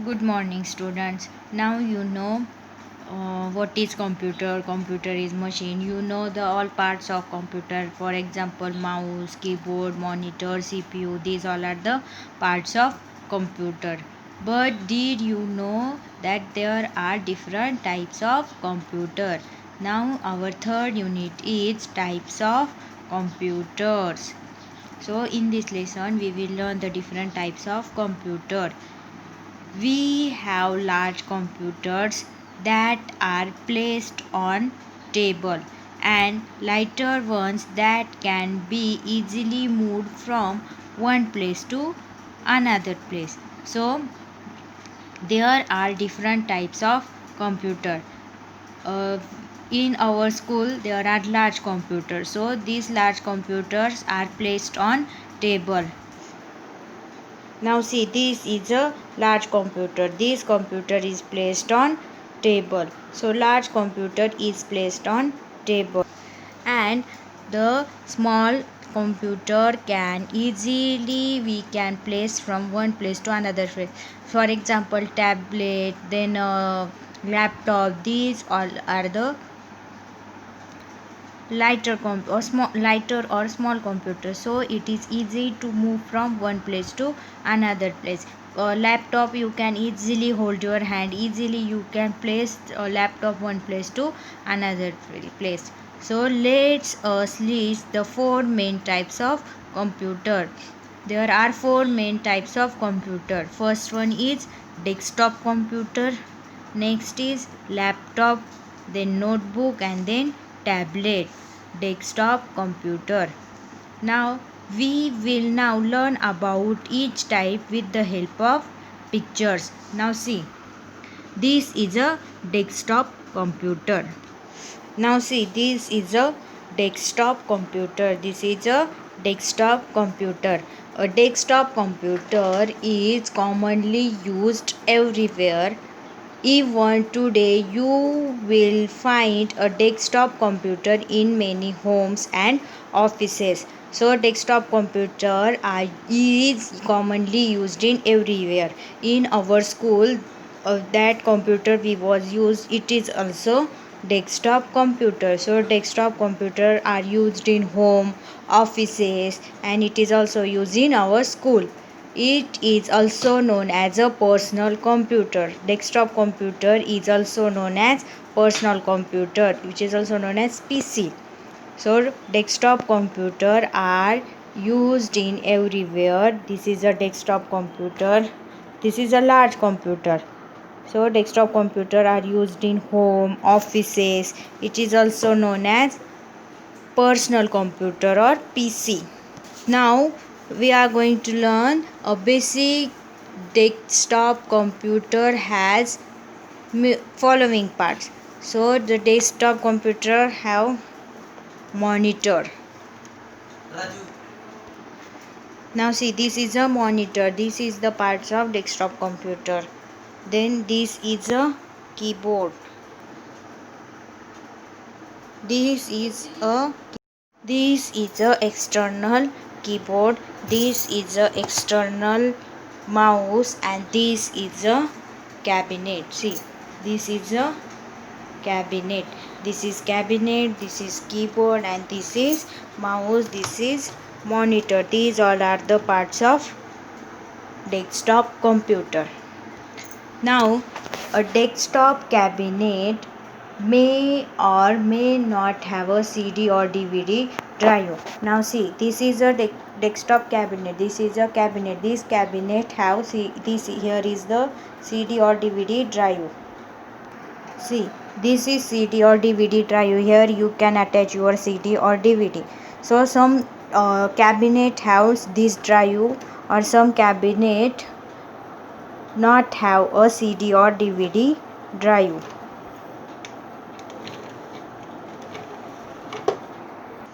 Good morning, students. Now you know what is computer. Computer is machine. You know the all parts of computer. For example, mouse, keyboard, monitor, CPU. These all are the parts of computer. But did you know that there are different types of computer? Now our third unit is types of computers. So in this lesson we will learn the different types of computer. We have large computers that are placed on table and lighter ones that can be easily moved from one place to another place. So there are different types of computer. Uh, in our school there are large computers. So these large computers are placed on table. Now see, this is a large computer. This computer is placed on table. So large computer is placed on table. And the small computer can easily we can place from one place to another place. For example, tablet, then laptop. These all are the lighter or small computer, so it is easy to move from one place to another place. A laptop you can easily hold your hand, easily you can place a laptop one place to another place. So let's list the four main types of computer. There are four main types of computer. First one is desktop computer, next is laptop, then notebook, and then tablet. Desktop computer. Now we will now learn about each type with the help of pictures. Now see, this is a desktop computer. Now see, this is a desktop computer. This is a desktop computer. A desktop computer is commonly used everywhere. Even today, you will find a desktop computer in many homes and offices. So, desktop computer is commonly used in everywhere. In our school, that computer we was used. It is also desktop computer. So, desktop computer are used in home, offices, and it is also used in our school. It is also known as a personal computer. Desktop computer is also known as personal computer, which is also known as PC. So desktop computer are used in everywhere. This is a desktop computer. This is a large computer. So desktop computer are used in home, offices. It is also known as personal computer or PC. Now we are going to learn a basic desktop computer has following parts. So the desktop computer have monitor. Now see, this is a monitor. This is the parts of desktop computer. Then this is a keyboard. This is a external keyboard. This is a external mouse, and this is a cabinet. See, this is a cabinet. This is cabinet, this is keyboard, and this is mouse, this is monitor. These all are the parts of desktop computer. Now a desktop cabinet may or may not have a CD or DVD drive. Now see, this is a desktop cabinet. This is a cabinet. This cabinet have this here is the CD or DVD drive. See, this is CD or DVD drive. Here you can attach your CD or DVD. So some cabinet has this drive, or some cabinet not have a CD or DVD drive.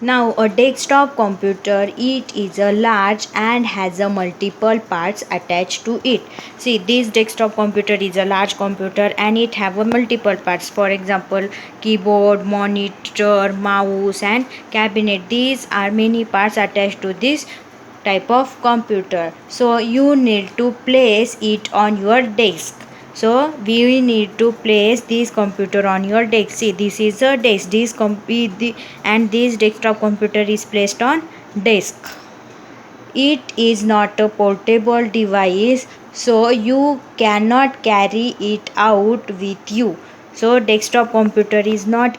Now a desktop computer, it is a large and has a multiple parts attached to it. See, this desktop computer is a large computer and it have a multiple parts. For example, keyboard, monitor, mouse, and cabinet. These are many parts attached to this type of computer. So you need to place it on your desk. So we need to place this computer on your desk. See, this is a desk. And this desktop computer is placed on desk. It is not a portable device, so you cannot carry it out with you. So desktop computer is not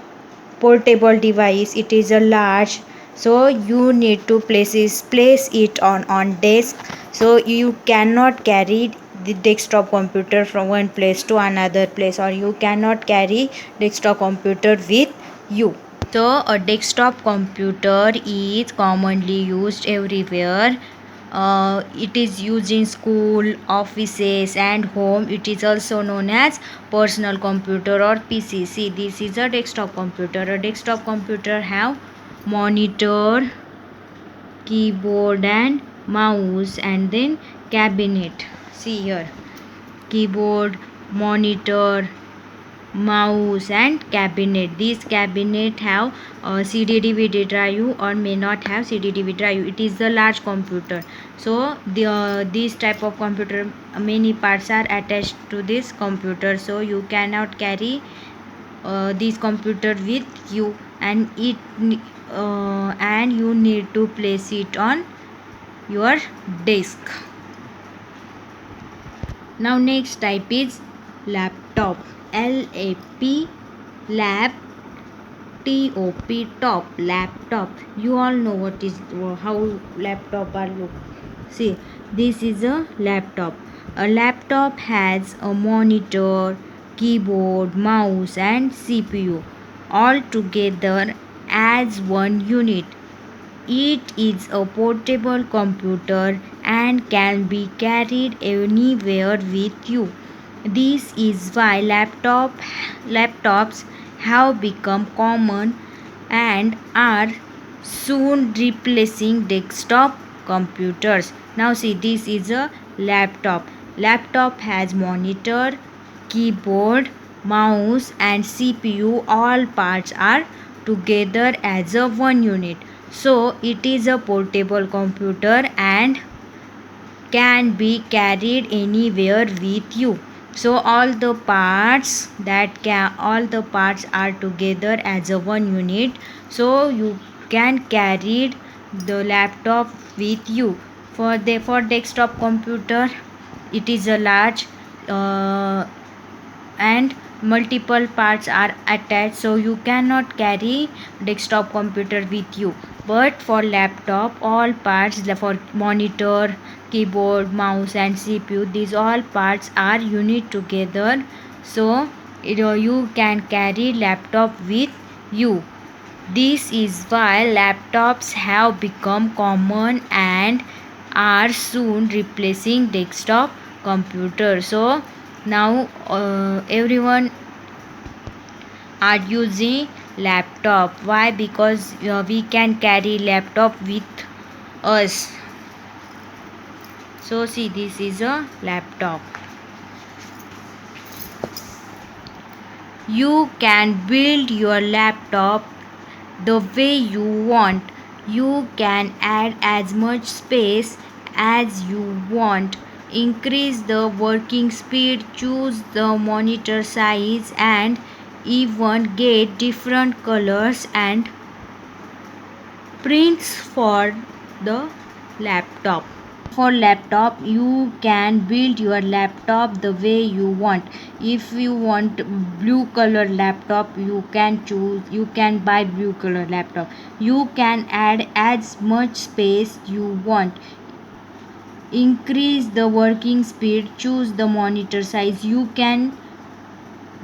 portable device, it is a large, so you need to place it on desk. So you cannot carry the desktop computer from one place to another place, or you cannot carry desktop computer with you. So a desktop computer is commonly used everywhere. It is used in school, offices and home. It is also known as personal computer or PC. See, this is a desktop computer. A desktop computer have monitor, keyboard and mouse, and then cabinet. See here, keyboard, monitor, mouse and cabinet. These cabinet have CD DVD drive or may not have CD DVD drive. It is a large computer. So this type of computer, many parts are attached to this computer, so you cannot carry this computer with you, and you need to place it on your desk. Now next type is laptop. LAP, lap, TOP, top, laptop. You all know what is how laptop are look. See, this is a laptop. A laptop has a monitor, keyboard, mouse and CPU all together as one unit. It is a portable computer and can be carried anywhere with you. This is why laptops have become common and are soon replacing desktop computers. Now see, this is a laptop. Laptop has monitor, keyboard, mouse and CPU. All parts are together as a one unit. So it is a portable computer and can be carried anywhere with you. So all the parts are together as a one unit, so you can carry the laptop with you. For desktop computer, it is a large and multiple parts are attached, so you cannot carry desktop computer with you. But for laptop, all parts, for monitor, keyboard, mouse and CPU, these all parts are unit together, so you can carry laptop with you. This is why laptops have become common and are soon replacing desktop computers. So now everyone are using laptop. Why? Because we can carry laptop with us. So see, this is a laptop. You can build your laptop the way you want. You can add as much space as you want, increase the working speed, choose the monitor size and even get different colors and prints for the laptop. For laptop, you can build your laptop the way you want. If you want blue color laptop, you can buy blue color laptop. You can add as much space you want, increase the working speed, choose the monitor size. You can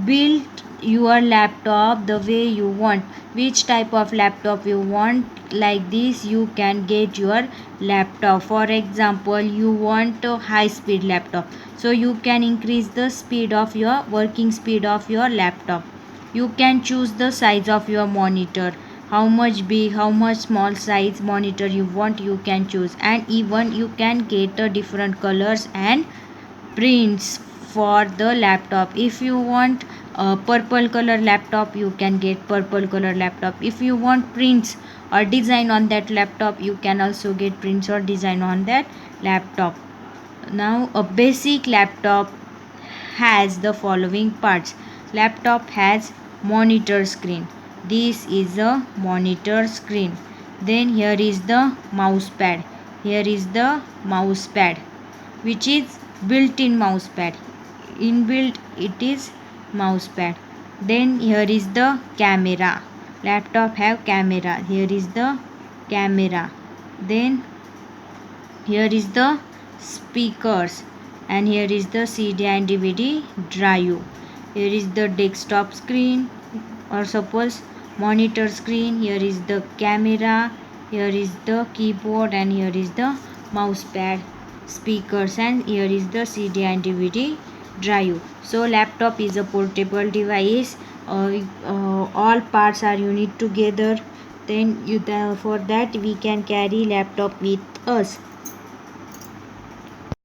build your laptop the way you want. Which type of laptop you want, like this you can get your laptop. For example, you want a high speed laptop, so you can increase the speed of your working speed of your laptop. You can choose the size of your monitor, how much big, how much small size monitor you want, you can choose. And even you can get different colors and prints for the laptop. If you want a purple color laptop, you can get purple color laptop. If you want prints or design on that laptop. You can also get prints or design on that laptop. Now a basic laptop has the following parts. Laptop has monitor screen. This is a monitor screen. Then here is the mouse pad. Here is the mouse pad, which is built-in mouse pad. Inbuilt it is mouse pad. Then here is the camera. Laptop have camera. Here is the camera. Then here is the speakers, and here is the CD and DVD drive. Here is the desktop screen, or suppose monitor screen. Here is the camera, here is the keyboard, and here is the mouse pad, speakers, and here is the CD and DVD drive. So laptop is a portable device. All parts are unit together. Then for that we can carry laptop with us.